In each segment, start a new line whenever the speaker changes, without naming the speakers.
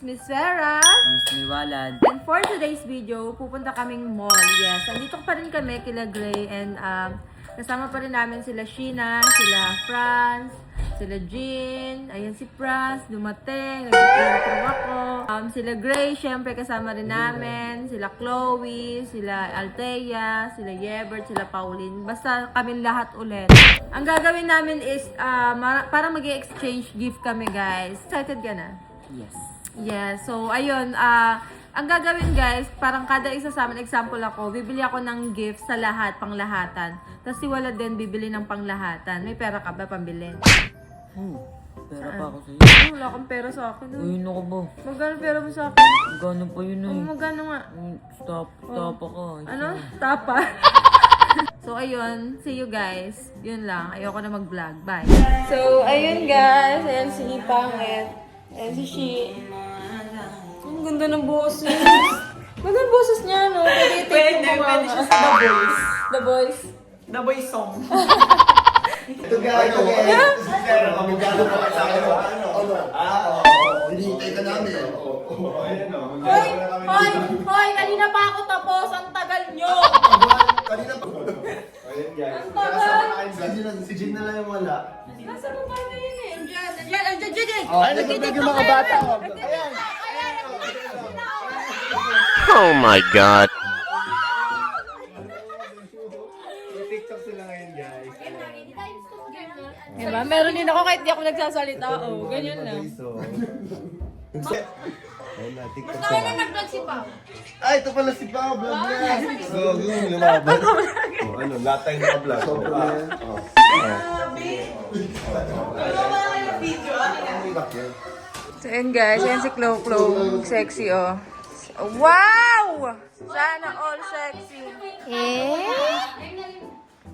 Miss Sarah.
Miss Miwalad.
And for today's video, pupunta kaming mall. Yes, andito pa rin kami kila Gray and kasama pa rin namin sila Sheena, sila Franz, sila Jean, ayan si Franz, dumating, nag-intro ako. Sila Gray, syempre kasama rin namin, sila Chloe, sila Althea, sila Yebert, sila Pauline. Basta kami lahat ulit. Ang gagawin namin is parang mag-exchange gift kami, guys. Excited ka na?
Yes.
Yeah, so ayun, ang gagawin guys, parang kada isa sa amin, example ako, bibili ako ng gift sa lahat, panglahatan. Tapos si Wala din bibili ng panglahatan. May pera ka ba pambili?
Pera pa ako sa'yo.
Wala kang pera sa akin.
Uy, ano ka ba?
Magkano pera mo sa akin?
Magkano pa yun eh?
Magkano nga?
Tapa ka.
Ano? Tapa? So ayun, see you guys. Yun lang, ayoko na mag-vlog. Bye. So ayun guys, ayan si Pangit. Ayan si Shi. Ang ganda ng boses. Maganda ang boses niya, no? Pwede siya sa The Boys.
The Boys song.
Ito guys, magkano pa kayo sa akin? Hinihintay ka namin.
Hoy! Kanina pa ako tapos. Ang tagal nyo!
Kanina pa. Ayan guys.
Ang tagal!
Si Jin na lang yung wala.
Nasa mukha na yun eh. Andiyan!
Ay, nagtitip yung mga bata. Ayan!
Oh my God.
TikTok sila ngayon guys.
Diba? Meron din ako kahit di ako nagsasalita. Oh, ganyan lang.
Ayun na, TikTok
Kaya
sila.
na nag-vlog si Pao.
Ay, ito pala si Pao, vlog niya. So, yung lumaban. Ano, lahat tayo naka-vlog. Sobra yan.
So, yun guys. Yan si Chloe. Sexy, oh. Wow! Sana all sexy.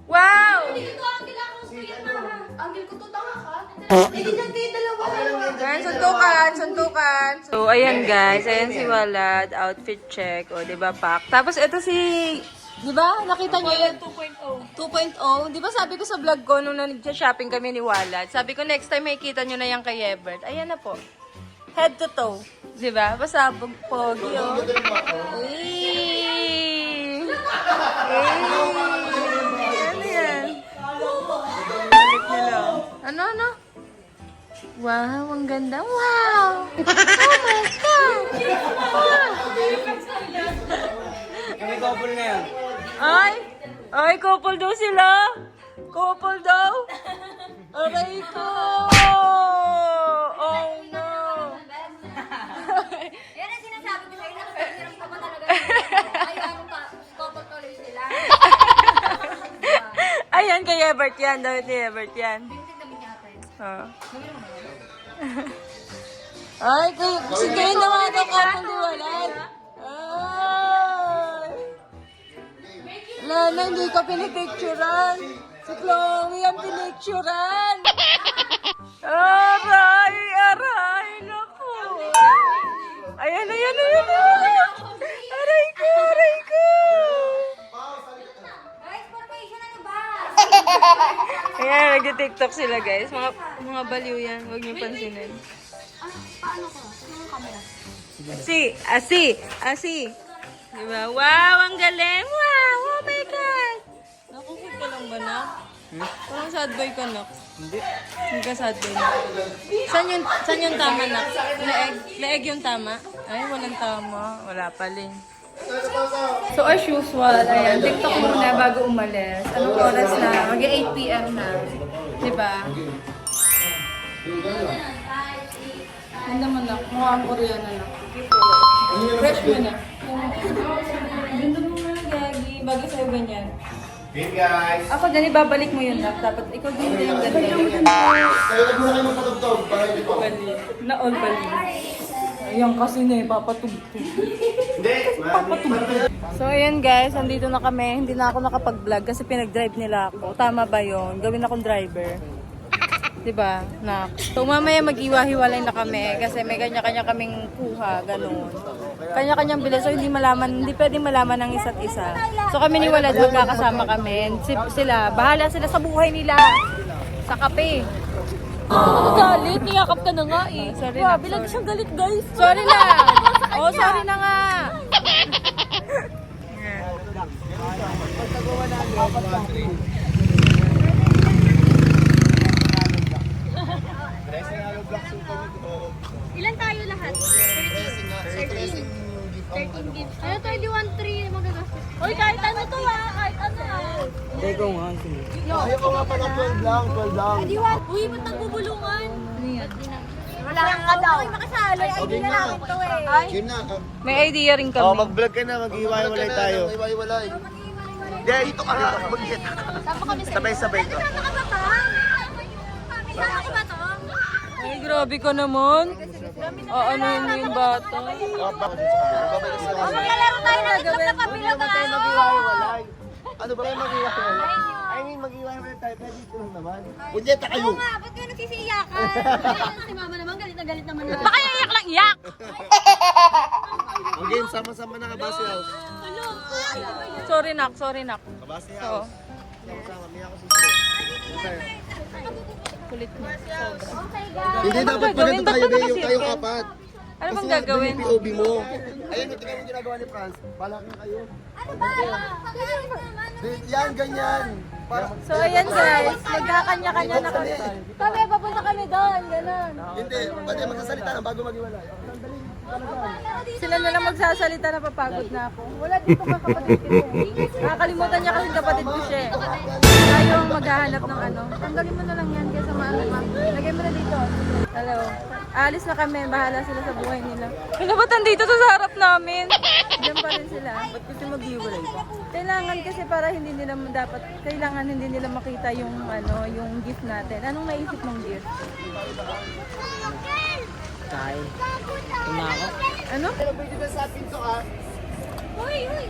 Wow! Ayan, suntukan. So, ayan guys. Ayan si Walad. Outfit check. O, diba, pack. Tapos, ito si... Diba? Nakita niyo yun? 2.0. 2.0. Diba sabi ko sa vlog ko nung nag-shopping kami ni Walad, sabi ko next time makikita nyo na yan kay Ebert. Ayan na po. Head to toe. Diba? Pasabog pogi, oh. Eee! Ano yan? Balik nila. Ano? Wow, ang ganda. Wow! Oh my God! Wow!
Kami couple na yan.
Ay, couple daw sila. Couple daw. Aray ko. Oh no.
Yan ang sinasabi ko sa'yo, nakapagirap ka ba talaga? Ay, ano ka, couple tuloy sila.
Ayan, kay Ebert yan. Dapat ni Ebert yan.
Bintig namin yata yun.
Oh. Ay, si kayo na nga daw couple di Walad. Ay. Lana, hindi ka pinipicturan. Si Chloe ang pinicturan. Aray, naku. Ayan. Aray ko.
Guys, formation ano ba?
Ayan, nag-tiktok sila guys. Mga baliw yan. Huwag niyo pansinin.
Paano ko? Yung camera?
Asi. Diba? Wow, ang galing. Wow, oh my God. Nakukot ka lang ba, nak? Parang sad boy ka, nak. Hindi ka sad boy, nak. Saan yung tama, nak? Leeg yung tama? Ay, walang tama. Wala pala. So as usual, ayan, TikTok muna bago umalis. Anong oras na? Mag-8 PM na. Diba? Yan naman, nak. Mukhang Koreana, nak. Fresh mo na. Ganda mo nga, Gagi. Bagay sa'yo ganyan.
Hey guys.
Ako dyan, ibabalik mo yun, nak. Dapat ikaw din yung ganda.
Kaya nag muna kayo magpatugtog para hindi pa.
Bali. Na all bali. Ayan kasi na eh, papatugtog.
Hindi.
So ayan guys, andito na kami. Hindi na ako nakapag-vlog kasi pinag-drive nila ako. Tama ba yun? Gawin akong driver. Diba, nak? So mamaya mag-iwa-hiwalay na kami kasi may kanya-kanya kaming kuha, ganun. Kanya-kanyang bilis, so hindi pwedeng malaman ng isa't isa. So kami ni Walad magkakasama kami. Sila, bahala sila sa buhay nila. Sa kape.
Galit, niyakap ka na nga eh.
Sorry na,
Grabe, lagi siyang galit guys.
Sorry na! Oh, sorry na nga!
Ilan tayo lahat? 13 gifts. Ano to, 21-3 magagastos. Uy, kahit ano to kahit ano
Teka nga, sige.
Ayaw ko nga pala 12 lang, 12 lang.
Uy, ba't nagbubulungan?
Wala ka daw.
Makasali, ID na lang ito eh.
Game na.
May idea rin
Oh,
kami.
mag-vlog ka na, mag-iwalay tayo. Mag-iwalay. Hindi, dito ka na. Mag-hit.
Sama kami sa
Sabay-sabay to.
Sama ka ba to? Sama ko ba to?
Ay, grabe ka naman. Ano yun yung bata?
Maglalaro tayo ng itlog na pabilog ah.
Mag-iwalay. Ano ba kayo mag-iwalay? I mean, mag-iwalay tayo. Pwede ito lang naman. Punyeta kayo.
Oo nga, ba't kayo nagsisiyakan? Si mama naman, galit naman na. Baka iyak lang, iyak!
Okay, sama-sama na kabase house.
Sorry nak.
Kabase
Oo.
house. Sama-sama, miya ako
Kulit mo.
Okay guys.
Hindi dapat pa
gagawin?
ganito tayo,
Ba't ba
Day. Yung tayo
nakasirkel?
kapat.
Ano bang
Kasi nga,
gagawin?
yung POV mo. Ayun, ito yung ginagawa ni Franz. Balak na kayo.
Ano ba? Pag-aari naman.
Yan, ganyan. Para,
So ayan guys, magkakanya-kanya na kami.
Kami, papunta kami doon, ganun.
hindi, pwede magsasalita na bago mag-iwalay.
Sila na lang magsasalita, napapagod na ako. Wala dito ka kapatid ko. Nakakalimutan niya kasi kapatid ko siya. Tayo ang maghahanap ng ano. Tanggalin mo na lang yan kaysa ma'am. Lagay mo na dito. Hello. Alis na kami, bahala sila sa buhay nila. Ano ba't nandito sa harap namin? Diyan pa rin sila.
Ba't kasi mag-iwalay ka?
Kailangan kasi para hindi nila kailangan hindi nila makita yung yung gift natin. Anong naisip mong gift?
Kain. Tumako.
Ano?
Uy, uy.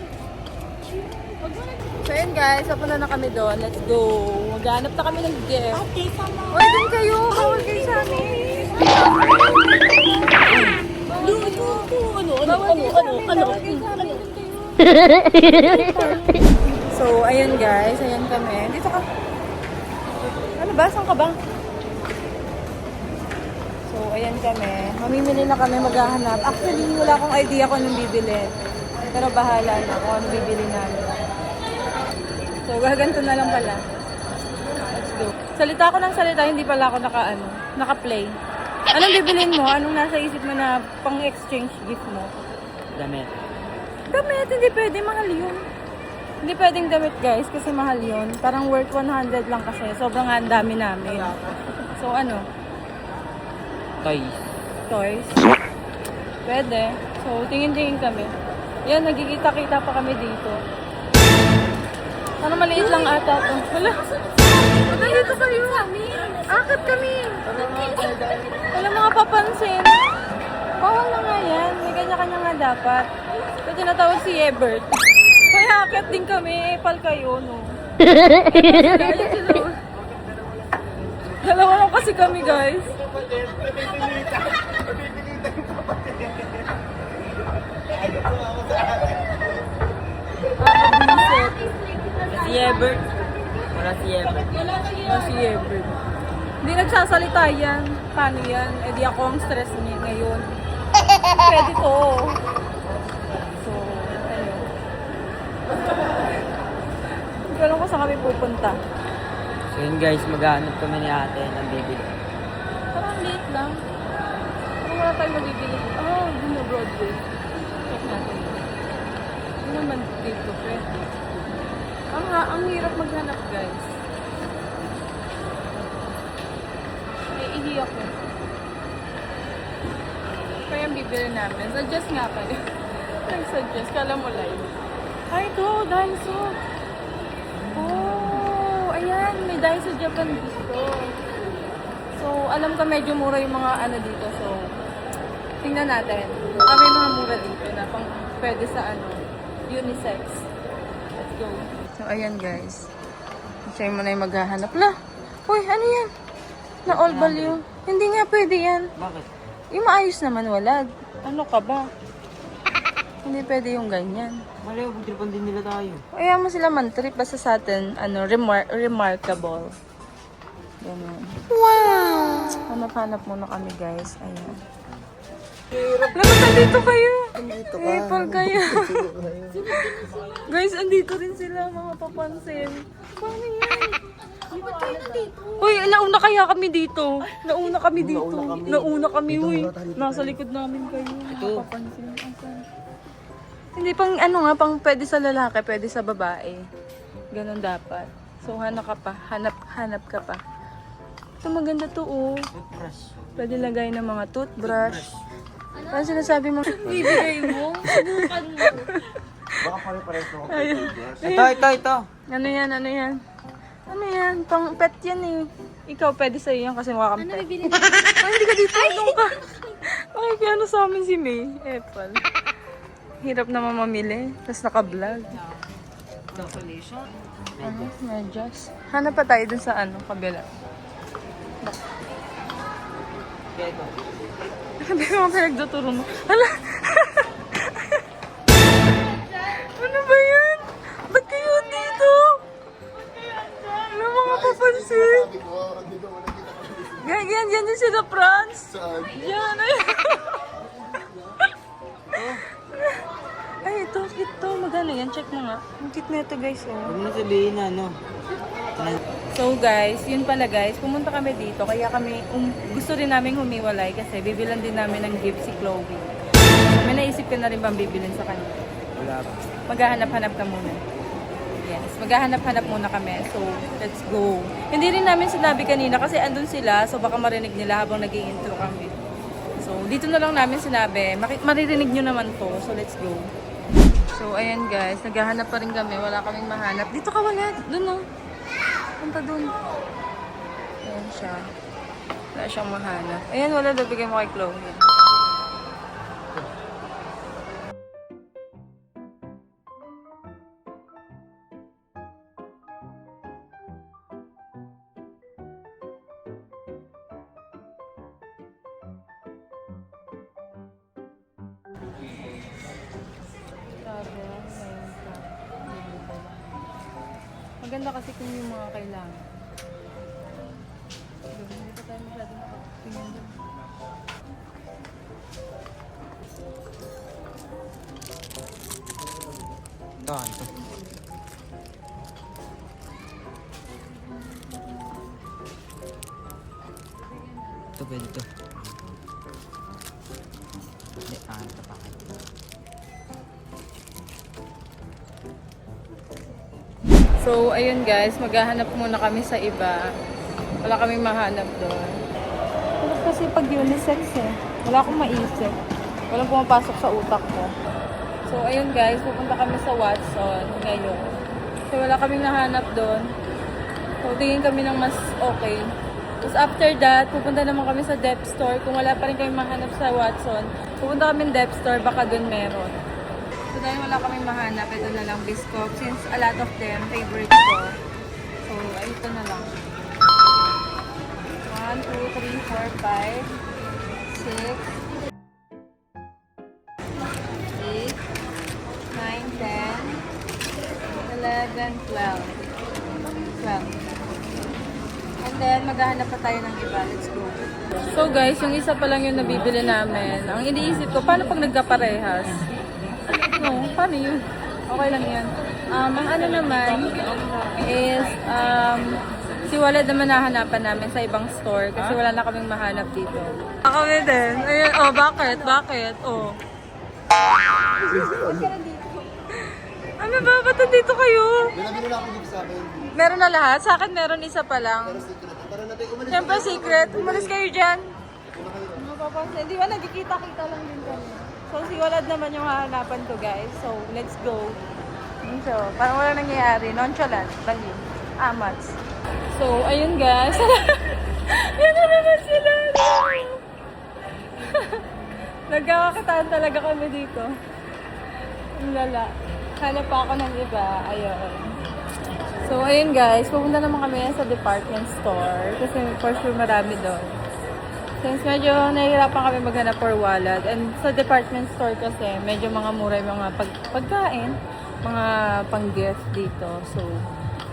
So yun guys, papunta na kami doon. Let's go. Maghanap na kami ng gift.
Ate, sama.
Uy, din kayo. Bawal kayo sa amin. So, ayun guys. Ayan kami. Dito ka. Ano ba? Saan ka ba? So, ayan kami. Mamimili na kami, maghahanap. Actually, wala akong idea kung anong bibili. Pero bahala na kung anong bibili namin. So, gaganto na lang pala. Let's go. Salita ako ng salita, hindi pala ako naka-play. Anong bibilin mo? Anong nasa isip mo na pang-exchange gift mo?
Damit.
Damit, hindi pwede. Mahal yun. Hindi pwedeng damit guys, kasi mahal yun. Parang worth 100 lang kasi. Sobrang ang dami namin. So, ano?
Toys.
Toys. Pwede. So, tingin-tingin kami. Yan, nagkikita-kita pa kami dito. Parang maliit lang ata to. Wala. Nandito kayo. Akit kami. Wala mga papansin. Bawal na nga yan. May kanya-kanya nga dapat. Ito tinatawag si Ebert. Kaya akit din kami. Epal kayo, no? Ayan sila. Dalawa lang kasi kami, guys. Visit.
Si Ebert. Wala si Ebert.
Si Ebert. Hindi nagsasalita yan. Paano yan? Eh di ako ang stress niya ngayon. Pwede to. So, ayun. Hindi ko alam kung saan kami pupunta.
So yun guys, maghahanap kami ni ate ng bibili.
Parang late lang. Parang wala tayong mabibili. Dun na Broadway. Check natin. Hindi naman dito, pwede. Ang hirap maghanap, guys. Ay, ihiyak ko. Kaya ang bibili namin. Suggest nga kayo. Nag-suggest. Kala mo live. Ay, ito. Daiso. Oh, ayan. May Daiso Japan dito. So, alam ko medyo mura yung mga ano dito. So, tingnan natin. May mga mura dito na pang pwede sa unisex. Let's go. So, ayan guys. Siya mo na yung maghahanap. La! Uy, ano yan? Na all value. Hindi nga pwede yan.
Bakit?
Yung maayos naman, walag. Ano ka ba? Hindi pwede yung ganyan.
Malay, pagtripan din nila tayo.
Kaya mo sila man-trip basta sa atin, remarkable. Ganun. Wow! Hanap-hanap muna kami, guys. Ayan. Lamat, andito kayo. People kayo. Guys, andito rin sila, mga papansin. Paano yan?
Ba't kayo nandito?
Uy, nauna kaya kami dito. Nauna kami dito. Nauna kami, uy. Nasa likod namin kayo. Papansin. Hindi pang ano nga, pang pwede sa lalaki, pwede sa babae. Ganon dapat. So, hanap ka pa. Hanap ka pa. Ito maganda to, oh. Pwede lagay ng mga toothbrush. Ano sinasabi mo?
Bibigay mo? Subukan mo.
Baka pare-pares na ako.
Ito.
Ano yan? Ano yan? Pang pet yan eh. Ikaw, pwede sa'yo yan kasi mukha kang
Ano
pet.
bibili mo?
Ay, hindi ka dito. Ano ka? Ano sa amin si May? Apple. Hirap naman mamili. Tapos naka-vlog. Medyas. Hanap pa tayo dun sa kabila. Hindi mo pinagduturo mo. Hala! Ano ba yan? Ba't kayo dito? Ano mga papansin? Yan din sila, Franz. Yan, ay. Ay, ito. Maganda yan. Check mo nga. Ang cute na ito, guys. Oh.
Huwag mo na sabihin na, ano.
So guys, yun pala guys, pumunta kami dito kaya kami gusto rin namin humiwalay kasi bibilan din namin ng gift si Chloe. May naisip ka na rin bang bibilin sa kanya?
Wala pa.
Maghahanap-hanap ka muna. Yes, maghahanap-hanap muna kami. So, let's go. Hindi rin namin sinabi kanina kasi andun sila so baka marinig nila habang nag-i-intro kami. So, dito na lang namin sinabi. Maririnig nyo naman to. So, let's go. So, ayan guys, naghahanap pa rin kami. Wala kaming mahanap. Dito ka wala. Doon no. Punta dun. Ayan siya. Wala siyang mahanap. Ayan, wala daw. Bigay mo kay Chloe. Maganda kasi kung yung mga kailangan. Hindi pa tayo masyado nakatingin doon.
Ito. Ito pwede ito. Hindi, ito pa.
So, ayun guys, maghahanap muna kami sa iba. Wala kaming mahanap doon. Pero kasi pag unisex wala akong maisip. Walang pumapasok sa utak ko. So, ayun guys, pupunta kami sa Watson ngayon. Kasi wala kaming nahanap doon. So, tingin kami ng mas okay. Tapos after that, pupunta naman kami sa Dep Store. Kung wala pa rin kami mahanap sa Watson, pupunta kami sa Dep Store, baka doon meron. So, dahil wala kaming mahanap, ito na lang Biscoff. Since a lot of them, favorite ko. So, ay, ito na lang. 1, 2, 3, 4, 5, 6, 8, 9, 10, 11, 12. And then, maghahanap pa tayo ng iba. Let's go. So guys, yung isa pa lang yung nabibili namin. Ang iniisip ko, paano pag nagkaparehas? No, paano yun? Okay lang yan. Ang ano naman is, si Walad naman nahanapan namin sa ibang store kasi wala na kaming mahanap dito. Kami din. Ayun, oh, bakit? Oh. Ano ba? Ba't dito kayo?
Binabili na ako gift sa akin.
Meron na lahat? Sa akin meron isa pa lang.
Secret. Tara natin, umalis.
Siyempre secret. Umalis kayo dyan. Mapapansin. Di ba nagkikita-kita lang din kami. So si Walad naman yung hahanapan ko guys. So let's go. So parang wala nangyayari. Nonchalant. Bali. Amats. So ayun guys. Yan na naman sila. Nagkakakitaan talaga kami dito. Ang lala. Hanap pa ako ng iba. Ayun. So, ayun guys. Pupunta naman kami sa department store. Kasi for sure marami doon. Since medyo nahihirapan kami maghanap for wallet. And sa department store kasi medyo mga mura yung mga pagkain. Mga pang-gift dito. So,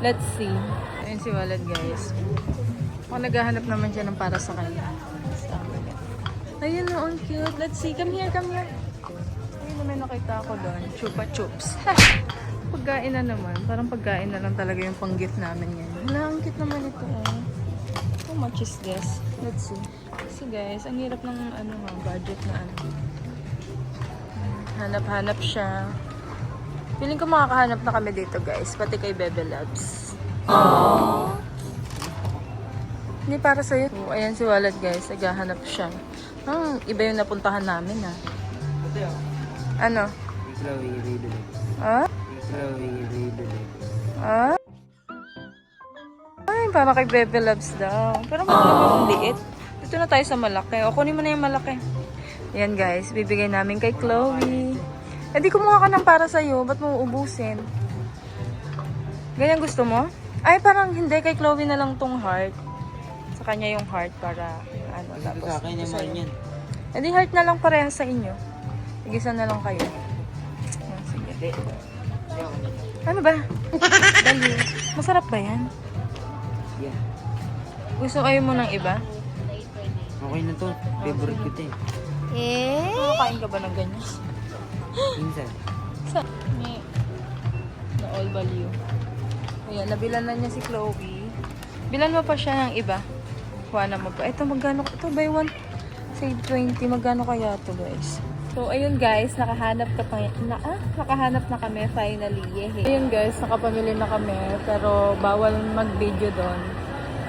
let's see. Ayun si wallet guys. Mukhang naghahanap naman siya ng para sa kanya. Ayun o, ang cute. Let's see. Come here, come here. Ayun na may nakita ako doon. Chupa chups. Pagkain na naman. Parang pagkain na lang talaga yung pang-gift namin ngayon. Wala, ang cute naman ito. How much is this? Let's see. Kasi guys, ang hirap ng budget na ano. Hanap-hanap siya. Feeling ko makakahanap na kami dito guys. Pati kay Bebe Labs. Aww. Hindi para sa'yo. Oh, ayan si Wallet guys. Naghahanap siya. Iba yung napuntahan namin ah. Ano?
Chloe Ridley.
Ah?
Chloe Ridley.
Ah? Ay, para kay Bebe Labs daw. Pero bakit naman ang liit? Dito na tayo sa malaki. O, kunin mo na yung malaki. Ayan guys, bibigay namin kay Chloe. Eh di kumuha ka ng para sa'yo. Ba't mo uubusin? Ganyan gusto mo? Ay, parang hindi. Kay Chloe na lang tong heart. Sa kanya yung heart para ano.
Tapos
Tapos
sa akin naman yan.
eh di heart na lang parehas sa inyo. Igisa na lang kayo. Ayan, sige. Ano ba? Dali. Masarap ba yan?
Yeah.
Gusto kayo mo ng iba?
Okay na to. Favorite ko ito eh.
Kumakain ka ba ng ganyan?
Minsan.
Sa ni na all value. Ayan, nabilan na niya si Chloe. Bilan mo pa siya ng iba. Kuha na mo pa. Ito, magkano? Ito, buy one. Save 20. Magkano kaya to guys? So, ayun guys, nakahanap na kami finally. Yehey. Ayun guys, nakapamili na kami. Pero bawal mag-video doon.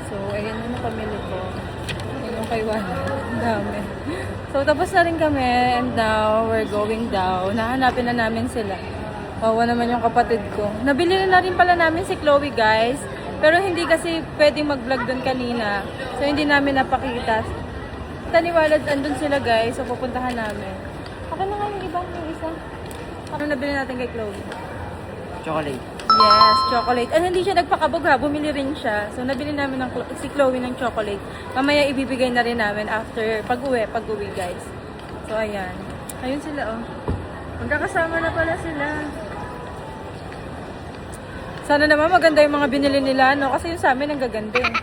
So, ayun yung napamili ko. Ayun yung kay Juan. Ang dami. So, tapos na rin kami. And now, we're going down. Nahanapin na namin sila. Wawa naman yung kapatid ko. Nabili na rin pala namin si Chloe guys. Pero hindi kasi pwedeng mag-vlog doon kanina. So, hindi namin napakita. Taniwalad, andun sila guys. So, pupuntahan namin. Ako na nga yung iba, yung isa. Ano nabili natin kay Chloe?
Chocolate.
Yes, chocolate. And hindi siya nagpakabog ha, bumili rin siya. So, nabili namin si Chloe ng chocolate. Mamaya ibibigay na rin namin after pag-uwi guys. So, ayan. Ayun sila oh. Magkakasama na pala sila. Sana naman maganda yung mga binili nila, no? Kasi yung sa amin ang gaganda eh.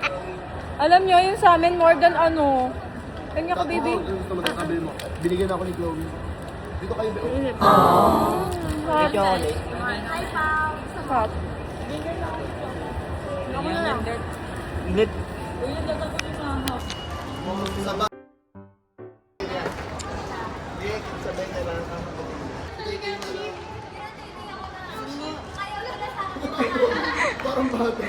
Alam nyo, yung sa amin more than ano. Ayun nga ka, baby.
Binigyan ako ni Chloe. Dito kayo ba?
Hot.
Chocolate.
Hot.
Init.
Parang bata.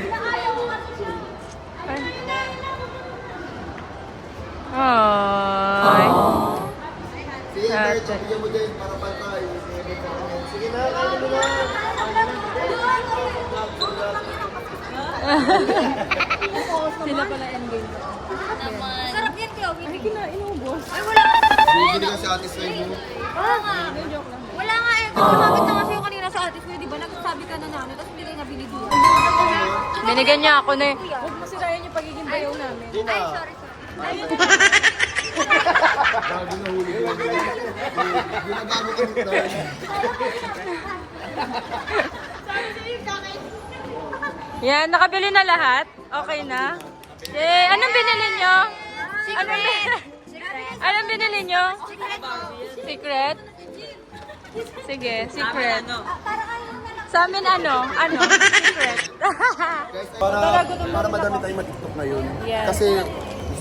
Ay.
Sige, Bert, bigyan mo din para pantay. Sige na, kaya mo na.
Sila pala endgame.
Sarap yan, Chloe.
Ay, inubos.
Ay, wala ka.
Bibili ka si Ate Sway mo.
Wala nga eh. Lumapit na nga sa'yo kanina sa atis ko, di ba? Nagsasabi ka na namin, tapos hindi kayo nabili dito.
Binigyan niya ako na eh. Huwag mo sirayan yung pagiging bayaw namin.
Ay, sorry.
Bago na huli ko. Ginagago ka nito.
Yan, nakabili na lahat? Okay na? Eh, anong binili nyo? Anong binili nyo? Secret? Sige, secret. Sa amin ano? Secret.
Para madami tayong ma-TikTok ngayon.
Yes.
Kasi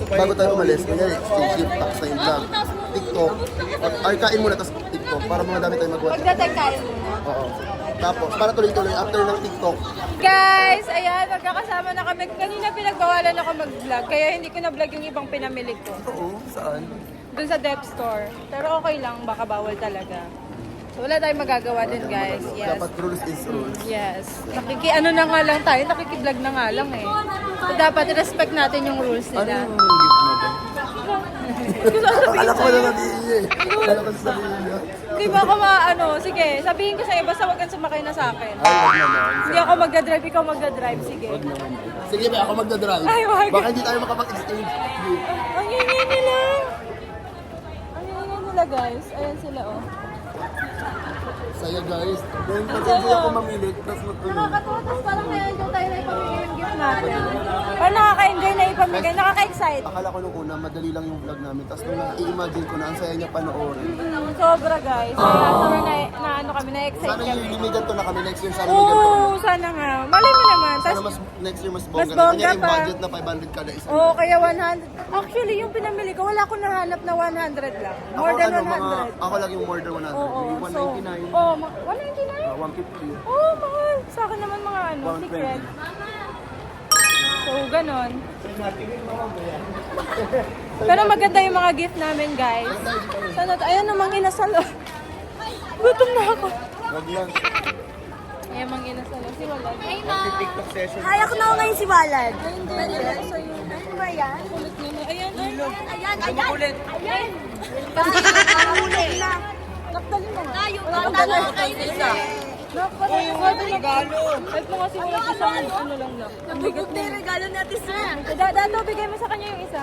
bago tayo umalis, kanya shift tax na yung vlog. TikTok. Ay, kain muna, tapos TikTok. Para madami tayong mag-watch.
Magdatag tayo muna.
Oo. Tapos, para tuloy-tuloy, after ng TikTok.
Guys, ayan, magkakasama na kami. Kanina pinagbawalan ako mag-vlog, kaya hindi ko na-vlog yung ibang pinamili ko.
Oo, saan?
Doon sa Dep Store. Pero okay lang, baka bawal talaga. So, wala tayong magagawa din, guys. Yes.
Dapat rules is rules.
Yes. Ano na nga lang tayo, nakikiblog na nga lang eh. So, dapat respect natin yung rules
Ano
nila.
yung gift mo ba?
Gusto ko sabihin
Akala ko
sa'yo.
na nabihin eh. Akala ko sabihin niya.
Di ba ako sige, sabihin ko sa'yo, basta huwag kang sumakay na sa akin.
Ay, wag naman.
Hindi ako magdadrive, ikaw magdadrive, sige.
Sige ba, ako magdadrive.
Ay, wag.
Baka hindi tayo makapag-exchange.
Ang ingay nila! Ang ingay nila, guys. Ayan sila, oh.
Saya guys. Then, pag-enjoy ako mamili. Tapos matulog.
Nakakatawa, tapos parang na-enjoy tayo na ipamigay yung gift natin. Parang nakaka-enjoy na ipamigay pamigay. Nakaka-excite.
Akala ko nung una, madali lang yung vlog namin. Tapos nung i-imagine ko na, ang saya niya panoorin.
Sobra guys. Kaya sobrang na ano kami, na-excite
Sana
kami.
yung may ganito na kami next year. Sana may ganito.
Oo, sana nga. Malay mo naman.
Sana
Tas,
next year mas
mas
bongga.
bongga
Kanya yung
pa.
budget na 500 kada isa.
Oo, kaya 100. Actually, yung pinamili ko, wala akong nahanap na 100 lang. More than 100.
Ako lagi yung more than 100.
Oo,
May
so,
199.
oh, 199?
150.
Oo, mahal. Sa akin naman mga ano,
120.
secret. So, ganon. Pero maganda yung mga gift namin, guys. Sana, ayun namang inasalo. Gutom na ako.
Wag lang.
Ayan mang inasalo. Si Walad.
TikTok session.
Kaya ko na ako ngayon si Walad.
Ano ba yan? Kulit nila. Ayan, ayan.
Ayan, ayan. Ayan. Huli na.
Nakdali mo.
Tayo, tayo kayo nila.
Uy, yung regalo. Kahit mo kasi wala isang ano lang lang.
Nabigot na yung regalo natin sa.
Dato, bigay mo sa kanya yung isa.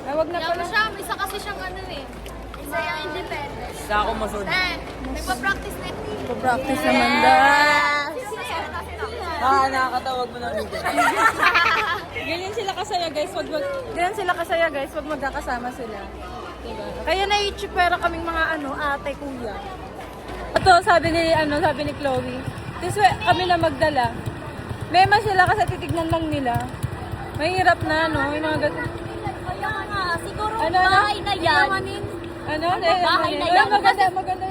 Ay, wag na
Kaya
pala.
mo siya, isa kasi siyang ano eh. Isa yung independent.
Sa ako masod.
Nagpa-practice na
Practice naman daw.
Nakakatawag mo namin.
Ganyan sila kasaya guys, ganyan sila kasaya guys, wag magkakasama sila. Diba? Kaya naiitsipera kaming mga ate, kuya. Ito, sabi ni Chloe, this way kami na magdala. Mema sila kasi titignan lang nila. Mahirap na, yung mga ganyan.
Kaya nga, siguro
Ano,
bahay na yan. Bahay na yan.
Maganda.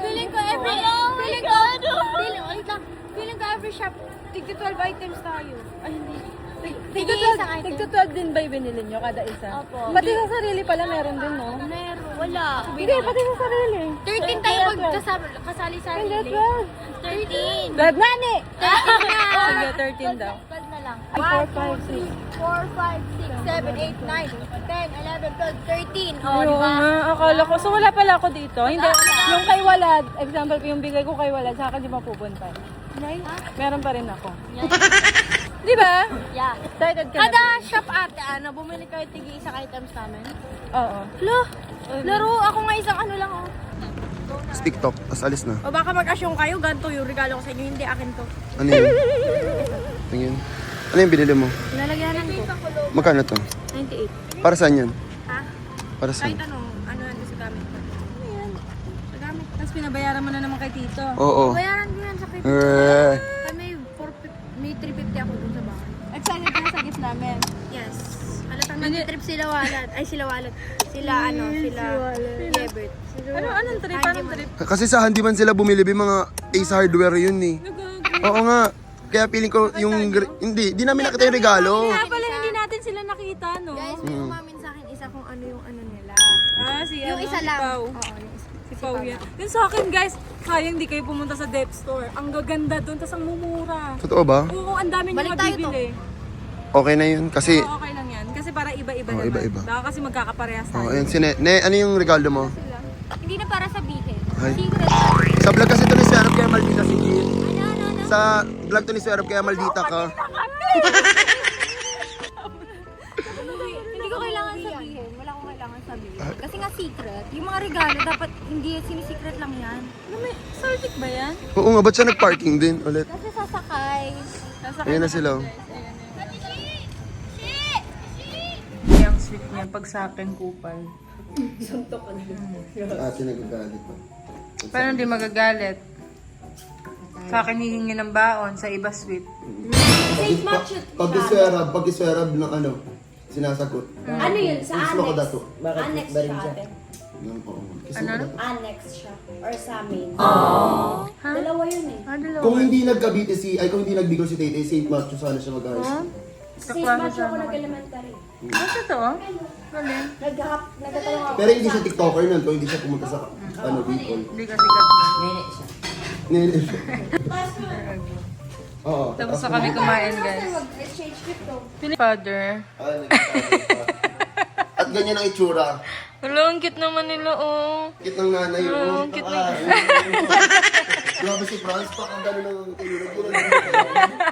Feeling ko every shop, tigti 12 items tayo. Ay, hindi. Tigti isang item.
Tigto 12 din ba yung binili nyo kada isa?
Opo.
Pati sa sarili pala meron din, no?
Meron. Wala.
Hindi, pati sa sarili.
13 tayo
Kaya
pag kasali sa
Hindi,
sarili.
12.
13.
Dad, nani!
13 na.
Sige, 13 daw.
12 na lang.
Ay, 4, 5, 6.
4, 5, 6, 7, 8, 9, 10, 11, 12, 13. Oh,
Oo
di ba?
nga, akala ko. So wala pala ako dito. Hindi, yung kay Walad, example ko yung bigay ko kay Walad, sa akin di mapupunta. Meron pa rin ako. Di ba?
Yeah.
Excited ka
Kada
na?
shop ate, bumili kayo tigi isang items namin.
Oo.
Laro, ako nga isang ano lang oh.
Sa TikTok, tapos alis na.
O baka mag-asyong kayo, ganito yung regalo ko sa inyo, hindi akin to.
Ano yun? Tingin. Ano yung binili mo?
Lalagyanan ko.
Magkano to?
98.
Para saan yan?
Ha?
Para saan?
Kahit ano nandun sa gamit ko. Ayan. Sa gamit.
Tapos pinabayaran mo na naman kay Tito.
Oo.
Bayaran ko yan sa kay may 350 ako dun sa bahay.
Excited ka na sa gift namin.
Yes. Halatang nag-trip sila Walad. Ay, sila Walad. Sila Yebert.
Anong trip? Anong trip?
Kasi sa handyman sila bumili, mga Ace Hardware yun eh. Oo nga. Kaya feeling ko yung... Hindi, di namin nakita yung regalo.
Kaya pala hindi natin sila nakita, no?
Guys, may umamin sa akin isa kung ano yung ano nila.
Yung
Yung isa
si
lang.
Pao.
Oo, yung isa.
Si Pao yan. Yung sa akin, guys, sayang di kayo pumunta sa Dep Store. Ang gaganda doon, tas ang mumura.
Totoo ba?
Oo, ang dami nyo
Balik tayo
mabibili.
Okay na yun. Kasi...
Oo, okay lang yan. Kasi para iba-iba
Oo,
naman.
iba-iba.
Baka kasi magkakaparehas tayo.
Oh, ayun, ano yung regalo mo?
Hindi na para sabihin.
Ay.
Secret.
Sa vlog kasi ito ni Swerve kaya maldita si Jean.
Ano?
Sa vlog to ni Swerve kaya maldita ka.
Hindi ko kailangan sabihin. Wala akong kailangan sabihin. Kasi nga secret. Yung mga regalo, dapat hindi sinisecret lang yan.
Ano may Celtic ba yan?
Oo nga, ba't siya nag-parking din ulit?
Kasi sasakay.
Ayun na sila. oh.
Yung sweet niya pag sa akin kupal.
Ate nagagalit pa.
Paano hindi magagalit? Sa akin hihingi ng baon, sa iba sweet.
Pag iswerab ng ano, sinasagot.
Ano yun? Sa
Gusto ko
annex?
dato.
Annex siya ate.
Ano?
Annex siya. Or sa amin. Dalawa yun eh.
Kung hindi nagkabite kung hindi nagbigo si Tete, St. Matthew sana siya mag-ayos.
St. Matthew ako nag-elementary.
Ah, totoo? Galing.
Nagtatanong ako.
Pero hindi siya TikToker nun, kung hindi siya pumunta sa Bicol.
Hindi ka sikat na.
Nene siya.
Oo.
Tapos na kami kumain, guys.
Mag-exchange gift to.
Father.
At ganyan ang itsura.
Hello, ang cute naman nila, oh.
Kit ng nanay yun.
Oo, cute na.
Grabe si Franz, pa kang gano'n ng tinulog yun.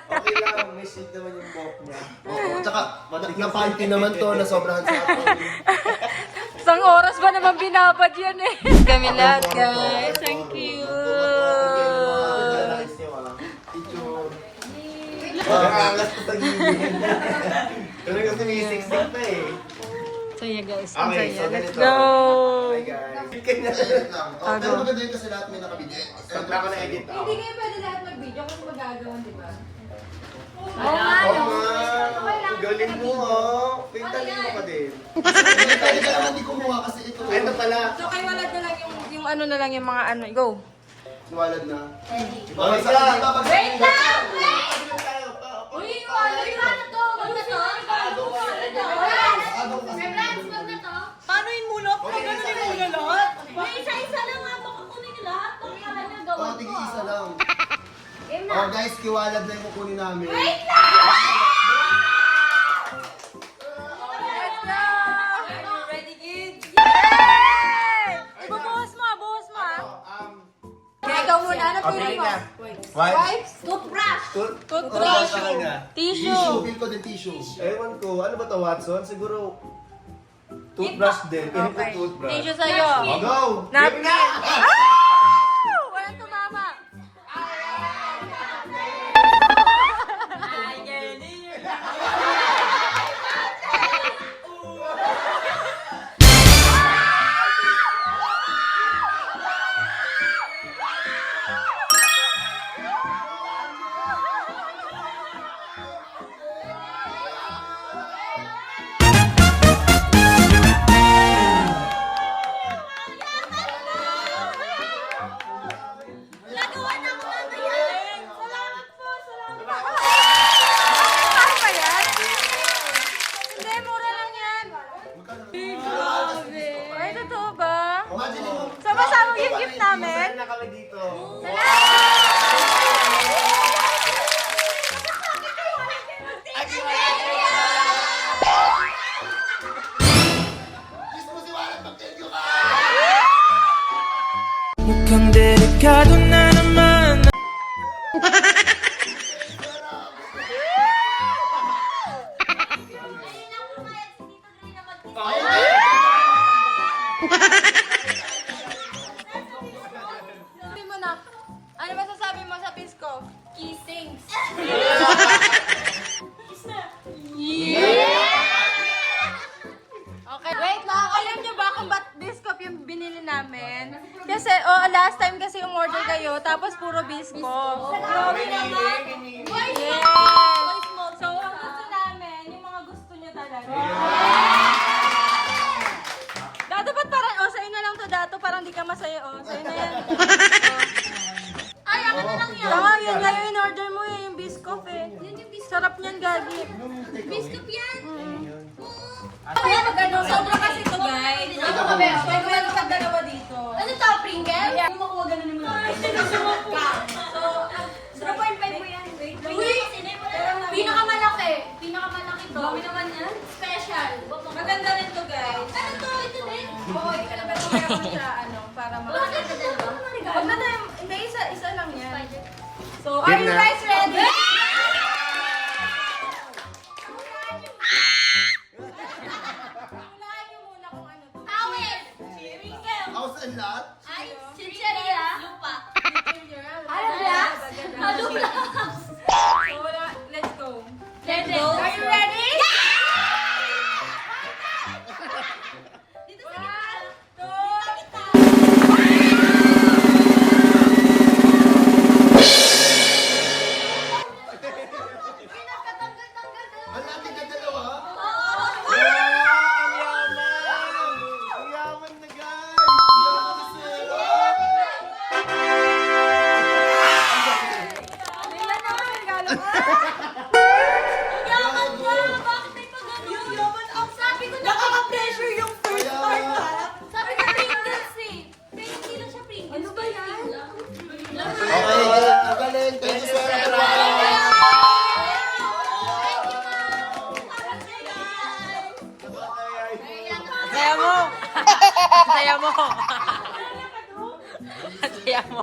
Okay lang, may shit naman yung buhok niya. Oo, tsaka napanty naman to, nasobrahan sa akin.
Isang oras ba naman binabad yan eh. Kami lahat, guys. Thank you.
Picture. Angas ko sa gilid. Talagang sinisiksik na eh.
Saya guys.
Okay, so
Let's
ganito.
go!
Hi guys. Kanya lang. Oh, pero maganda yun kasi lahat may nakabidyo. Sandra ko na edit ako.
Hindi kayo pwede lahat mag-video kasi magagawan, di ba?
Oo nga. Galing mo oh. Pintalin mo ka din. Pintalin ka naman di kumuha kasi ito. Ito pala.
So kayo walad na lang yung ano na lang yung mga ano. Go!
Walad na. Wait lang!
Wait lang! Uy, wala yung ano to? Wag na to? Wag na to?
Paano yung mulot? Kung gano'n yung mulot?
Uy, isa-isa lang nga. Baka kunin nila lahat. Baka na gawin
Oh,
ko.
tig-isa lang.
Game na.
Oh guys, kiwalad na yung kukunin namin.
Wait lang!
Ready, kids? Yay! Ibubuhos mo, buhos mo ah. Kaya ikaw muna, ano pili mo?
Wipes?
Toothbrush!
Toothbrush.
Tissue.
Tissue.
Feel ko din tissue. Ewan ko, ano ba to Watson? Siguro toothbrush din. Piling ko
Okay.
toothbrush.
Tissue sa'yo.
Oh, go!
Napkin. Ah! Walang tumama. Ay, galing.
Nagawa na ako mamaya! Salamat po! Salamat po!
Ano ba yan? Hindi, mura lang yan. Grabe. Ay, totoo ba?
Imagine mo.
Sama-sama yung gift namin.
Masaya na kami dito. Gusto mo si Walad, mag-thank you ka!
Mukhang delikado na naman.
Ayun lang pumayat si Tito Dre na mag-
Sabi mo na. Ano masasabi mo sa Pisco?
Kissing.
Okay. Wait lang. Alam niyo ba kung ba't Biscop yung binili namin? Kasi, last time kasi umorder kayo, tapos puro Biscop. Grabe naman. Yes. So, ang gusto namin, yung mga gusto niyo talaga. Dato, ba't parang, sa'yo na lang to, Dato, parang di ka masaya, sa'yo na yan.
Ay, ako na lang yan.
Tama, yun nga yung in-order mo yung Biscop eh.
Yun yung biscuit.
Sarap niyan, Gagi.
Biscuit yan.
Kaya magano, sobra kasi to, guys. So, meron ka dalawa dito.
Ano to, Pringles? Yung makuha ganun yung mga. Sinusunod ka. So, 0.5 mo yan. Uy! Pinakamalaki. Pinakamalaki to. Dami naman yan. Special.
Maganda rin to, guys.
Ano to? Ito din.
Oo, ikalabas ko kaya ko siya, para
Bakit ka dalawa?
Huwag na tayo, hindi, isa lang yan. So, are you guys ready? Unahan niyo muna kung ano to.
Awit! Pringles!
Ako sa lahat?
Ay, sincheria. Lupa.
Ano
blocks? Ano
blocks? So, let's go.
Let's go.
Are you ready?
Dito sa gitna.
1, 2,
Pinagkatanggal-tanggal na.
Ang natin ka dalawa?
Oo.
Ang yaman! Ang yaman na guys! Ang yaman na sila!
Tingnan naman yung regalo ko.
Yaman ka! Bakit may pag-ano? Yung yaman ang sabi ko na nakaka-pressure yung first part ha? Sabi ko Pringles eh. Pero hindi lang siya Pringles. Ano ba yan?
Okay, ang galing. Thank you, Sir.
Saya mo! Saya mo! Saya mo!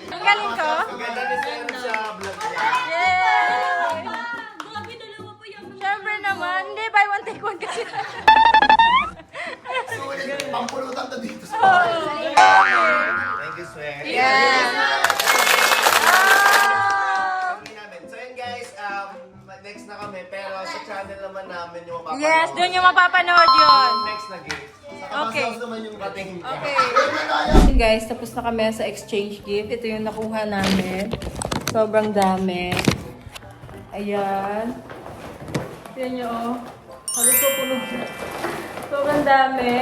Ang galing ko?
Ang ganda ni Sir sa vlog niya.
Yay!
Grabe, dalawa pa yaman.
Siyempre naman, hindi, buy one take one kasi.
Sulit, pampulutan to dito sa Thank you, Sir.
Yeah!
Sabi namin. So yun guys, next na kami. Pero sa channel naman mapapanood.
Yes, doon yung mapapanood yun.
Next na gift.
Okay.
Sa naman yung rating.
Okay. Guys, tapos na kami sa exchange gift. Ito yung nakuha namin. Sobrang dami. Ayan. Tignan nyo, oh. Halos po puno. Sobrang dami.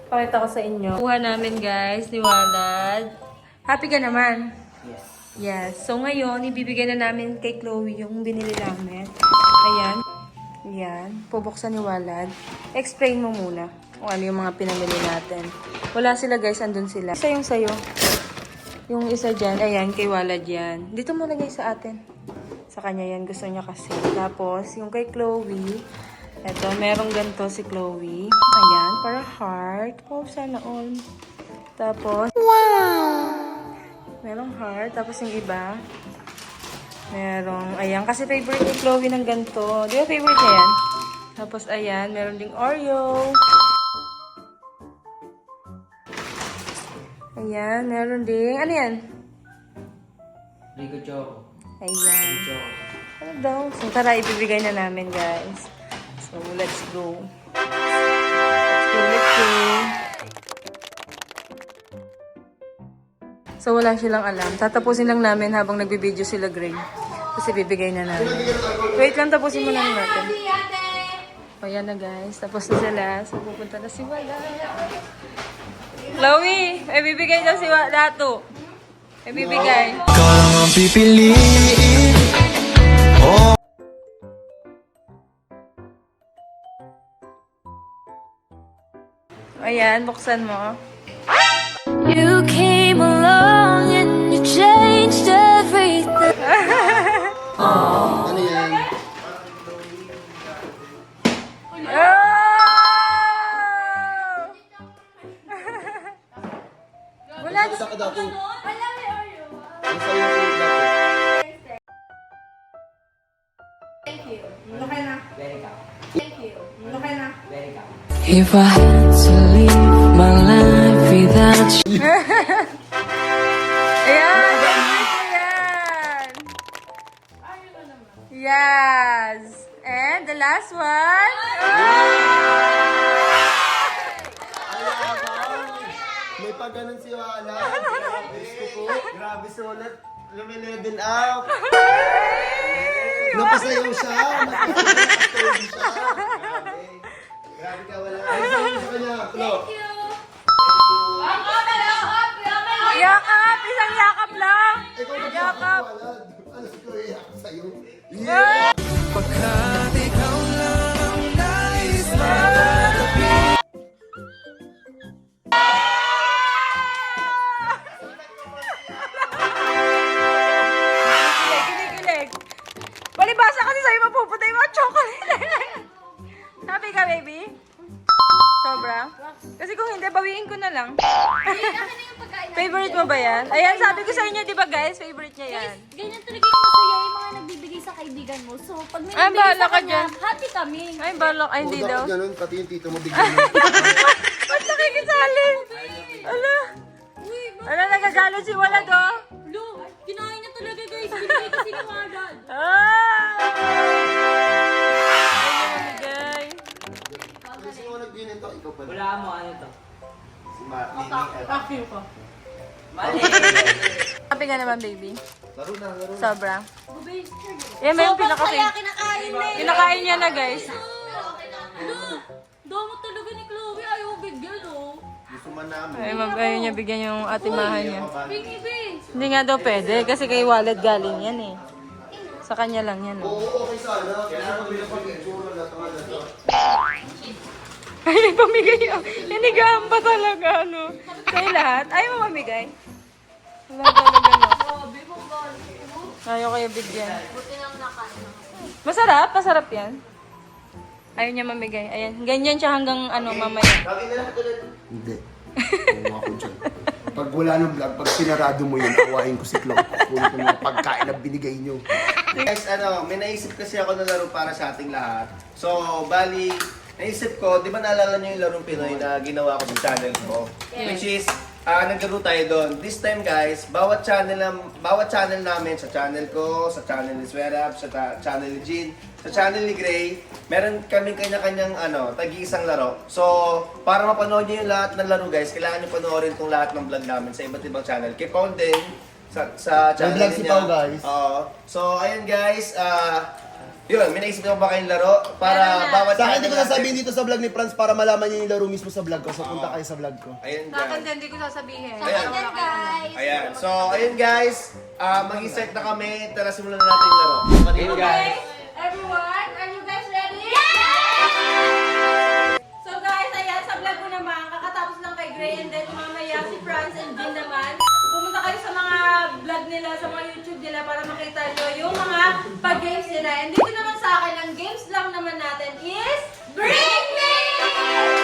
Pakita ko sa inyo. Kuha namin, guys, ni Walad. Happy ka naman?
Yes.
Yes. So, ngayon, ibibigay na namin kay Chloe yung binili namin. Ayan. Ayan. Pubuksan ni Walad. Explain mo muna kung ano yung mga pinamili natin. Wala sila, guys. Andun sila. Isa yung sayo. Yung isa dyan. Ayan, kay Walad yan. Dito mo lagay sa atin. Sa kanya yan. Gusto niya kasi. Tapos, yung kay Chloe. Eto, merong ganito si Chloe. Ayan, para heart. Oh, sana all. Tapos, merong heart. Tapos yung iba, merong, ayan. Kasi favorite ni Chloe ng ganito. Di ba favorite niya yan? Tapos, ayan. Meron ding Oreo. Ayan, meron ding, ano yan?
Rico Choco.
Ayan.
Choco.
Ano daw? So, tara, ibibigay na namin, guys. So, let's go. Let's go. So, wala silang alam. Tatapusin lang namin habang nagbibideo sila, Gray. Kasi bibigay na namin. Wait lang, tapusin mo lang natin. O, yan na, guys. Tapos na sila. So, pupunta na si Wala. Chloe, may bibigay daw si Wala to. May bibigay.
Ikaw lang ang pipiliin.
Ayan, buksan mo.
You came along and you changed everything.
Ano yan?
Wala.
Sa kadato. Ang sayo ko yung dato.
Very cow. Very cow.
If I had to live my life without you.
Ayan! Ayan! Yes! And the last one?
May pagganon si Wala. Gusto ko. Grabe sulat. Lumilevel up. Napasayaw siya. Napasayaw siya. Grabe ka, Wala. Ay, sayo sa kanya. Klo.
Yakap! Isang yakap lang!
Ikaw na
Yakap!
Wala. Ano ko iyak sa'yo?
Pagkat ikaw lang ang nais mo.
Kilig! Palibasa kasi sa'yo mapupunta yung mga chocolate. Happy ka, baby? Sobra? Kasi kung hindi, bawiin ko na lang. Favorite mo ba yan? Ayan, sabi ko sa inyo, di ba guys? Favorite niya yan.
Ganyan talaga yung masaya yung mga nagbibigay sa kaibigan mo. So, pag may
Ay,
nagbigay
bahala
sa
ka
kanya,
dyan.
happy kami.
Ay, balak. Ay, hindi
Huwag
daw.
ako ganun, pati yung tito mo bigyan mo.
Ba't nakikisali? Ala. Ala, nagagalit si Walad, oh.
Lo, kinain niya talaga guys. Binigay kasi ni Walad.
Mamigay.
Kasi mo nagbinin to, ikaw pala.
Wala mo, ano to?
Si Mimi.
Mali.
Happy ka naman, baby.
Laro na, laro na.
Sobra. Yan ba yung
Kaya
pinaka-favorite?
kinakain na eh.
Kinakain niya na, guys.
Lo, damo talaga ni Chloe. Ayaw bigyan, oh.
Gusto man namin.
Ay, ayaw niya bigyan yung atimahan niya.
Pingi, be.
Hindi nga daw pwede, kasi kay Walad galing yan eh. Sa kanya lang yan, oh.
Oo, okay sana. Kaya mo bilang pag-itsura na ito.
Ay, may pamigay yun. Hinigaan pa talaga, ano. Kayo lahat? Ayaw mo mamigay? Wala talaga, no. Ayaw kayo bigyan. Masarap? Masarap yan. Ayaw niya mamigay. Ayan, ganyan siya hanggang ano, mamaya.
Lagi na lang tulad. Hindi. Oo ako dyan. Pag wala ng vlog, pag sinarado mo yun, awahin ko si Chloe. Kunin ko mga pagkain na binigay nyo. Guys, may naisip kasi ako na laro para sa ating lahat. So, bali, naisip ko, di ba naalala nyo yung larong Pinoy na ginawa ko sa channel ko? Which is, naglaro tayo doon. This time guys, bawat channel namin, sa channel ko, sa channel ni Swerab, sa channel ni Jean, sa channel ni Gray, meron kaming kanya-kanyang tag-iisang laro. So, para mapanood niyo yung lahat ng laro guys, kailangan niyo panoorin itong lahat ng vlog namin sa iba't ibang channel. Kay Paul din, sa channel
vlog si
niya.
Pao, guys.
Oo. So, ayun guys, yun, may naisip ko ba kayong laro para bawat
Sa akin, hindi ko
channel
sasabihin dito sa vlog ni Franz para malaman niyo yung laro mismo sa vlog ko. So, punta kayo sa vlog ko.
Ayun
Sa akin
guys.
din, hindi ko sasabihin.
Ayan.
Ayan, guys.
Ayan. So, ayun guys. Mag-start na kami. Tara, simulan na natin yung laro.
Ayun guys.
Everyone, are you guys ready?
So guys, ayan, sa vlog ko naman, kakatapos lang kay Gray and then mamaya si Franz and Jean naman. Pumunta kayo sa mga vlog nila, sa mga YouTube nila para makita nyo yung mga pag-games nila. And dito naman sa akin, ang games lang naman natin is Bring Me! Okay.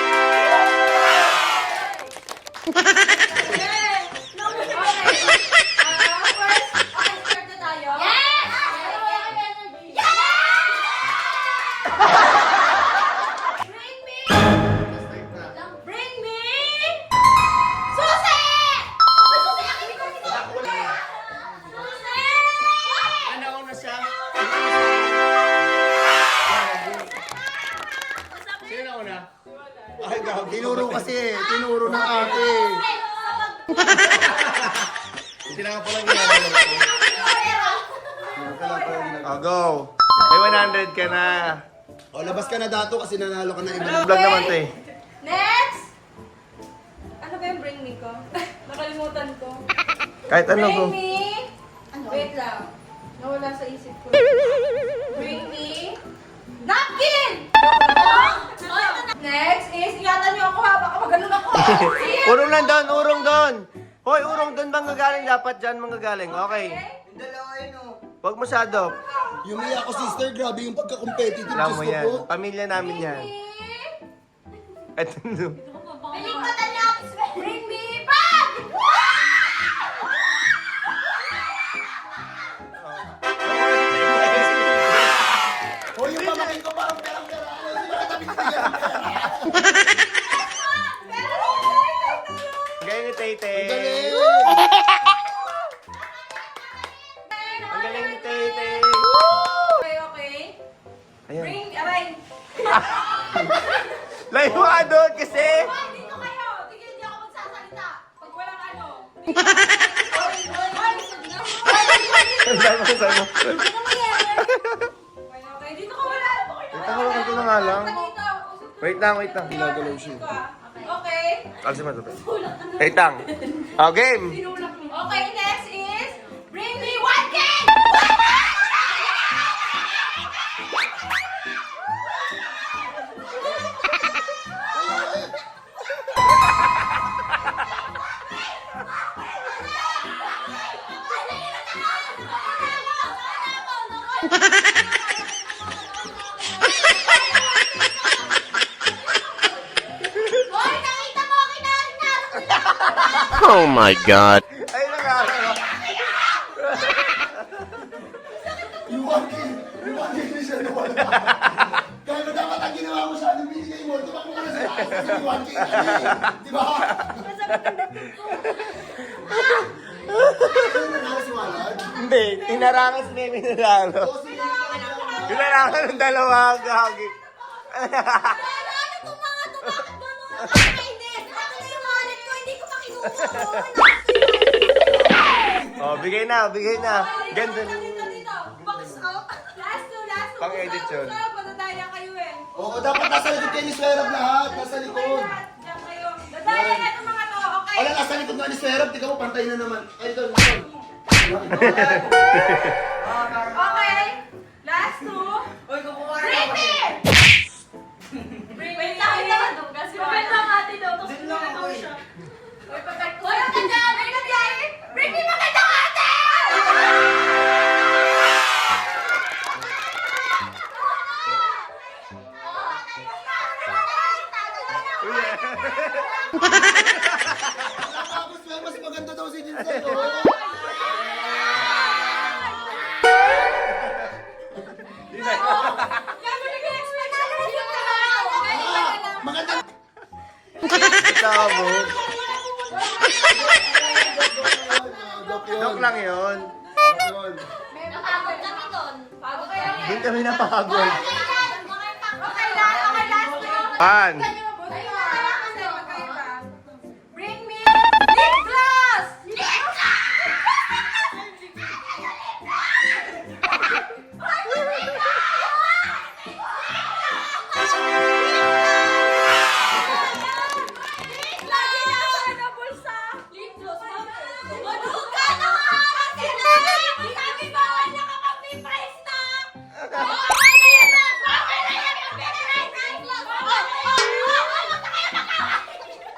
First, okay, start na tayo.
Yes!
Bring Me!
Lang.
Bring Me!
Susi! Susi, akin ito. Susi!
Ano na siya? Sino na una? Ay, gabi.
Tinuro kasi, tinuro ng ate.
Hindi na nga palang ginagawa ko. Go. May 100 ka na.
O, labas ka na dato kasi nanalo ka na iba.
Vlog naman to eh.
Next! Ano ba yung bring me ko? Nakalimutan ko.
Kahit ano ko.
Bring me! Wait lang. Nawala sa isip ko. Bring me! Napkin! Next is, ingatan niyo ako ha, baka maganon ako.
Urong lang doon, urong doon. Hoy, urong doon manggagaling dapat dyan manggagaling. Okay. Huwag masyado.
Yung Mia ko sister, grabe yung pagka-competitive.
Alam
Diyos
mo
ko
yan.
po.
Pamilya namin yan. Eto no.
Piling ko na niya. Bring me back!
O, yung pamakin ko parang perang-pera. Hindi ba kita binibigyan ng pera?
Galing ni Tete.
Galing!
Ang galing ni Tete.
Okay, okay.
Ayan.
Bring, aray.
Layo ka doon kasi.
Hoy, dito kayo. Tigil, hindi ako magsasalita. Pag walang ano.
Saan mo?
Okay, okay. Dito ka wala.
Wait lang, ito na nga lang.
Dito.
Wait lang, wait lang.
Ginagalaw siya.
Okay.
Kasi matupin. Wait lang. Oh, game.
Okay, next is bring me one cake!
Hoy, nakita mo, kinarin-narin ko lang.
Oh my god.
Ay, nakakala.
Yung 1K na siya nawala. Kaya na dapat ang ginawa mo sa ano, binigay mo. Tumakbo ka na sa taas kasi yung 1K na eh. Di ba? Ano nanalo si Walad?
Hindi, tinarangan si Nemi Nanalo.
O, sige.
Tinarangan ng dalawa, gagi.
Ano itong mga to? Bakit ba mga nakakainis? Ako na yung wallet ko, hindi ko makinuha doon.
Oh, bigay na, bigay na. Ganda.
Dito, dito. Box out. Last two, last two.
Pang-edit yun.
Madadaya kayo eh.
Oo, dapat nasa likod kayo ni Swerab lahat. Nasa likod.
Diyan kayo. Dadaya na itong mga to, okay?
Wala, nasa likod nga ni Swerab. Tika mo, pantay na naman. Ay, ito, ito.
Okay. Last two. Bring me! Bring me.
Wait lang, wait lang. Kasi
Wait lang, ate daw. Tapos daw siya. Uy, pagkat. Uy, ang ganda! Ay, nangyari! Bring me magandang ate!
Tapos, mas maganda daw si Jinsan.
Yan mo nag-expect siya.
Maganda.
Ito mo. Joke lang yun.
Yun.
Napagod kami doon. Pagod kami.
Doon kami napakagod.
Okay, last
Pan.
Bring me lip gloss!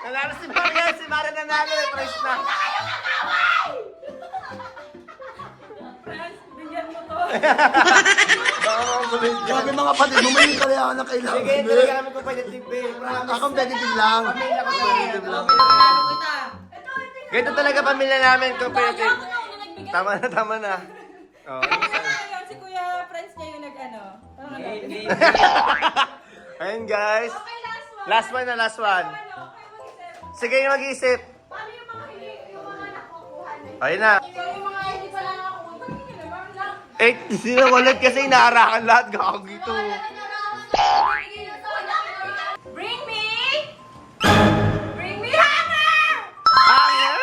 Nanalo si Maria, si Maria nanalo, may price na.
Sabi mga kapatid, bumili ka rin ng kailangan.
Sige, talaga kami competitive eh.
Ako competitive lang.
Competitive lang. Ganito talaga pamilya namin, competitive. Tama na. Oh.
Si Kuya Franz niya yung nag-ano.
Ayun guys. Last one na, last one. Sige, yung mag-iisip.
Paano yung mga nakukuha na?
Ayun na.
So, yung mga hindi pala nakakuha, ba't hindi naman lang?
Eh, sinawalan kasi inaarakan lahat. Gagawin ito.
Bring me hammer!
Hanger?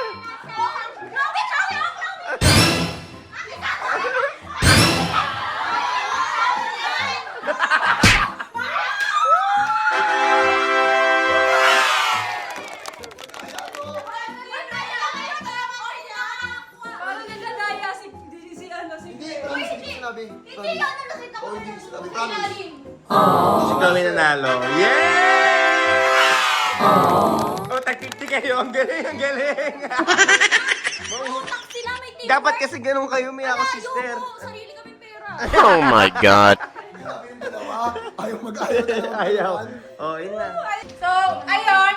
Parang nagdadaya si ano, si
Hindi, promise, hindi sinabi.
Hindi yun, nakita ko.
Oh, hindi sinabi. Promise.
Si kami nanalo. Yeah! Oh, tag-50 kayo. Ang galing, ang galing.
Utak sila, may team.
Dapat kasi ganun kayo, may ako sister.
Sarili kami pera.
Oh my God.
Sabi yung dalawa, ayaw mag-ayaw.
Ayaw. Oh, yun na.
So, ayun,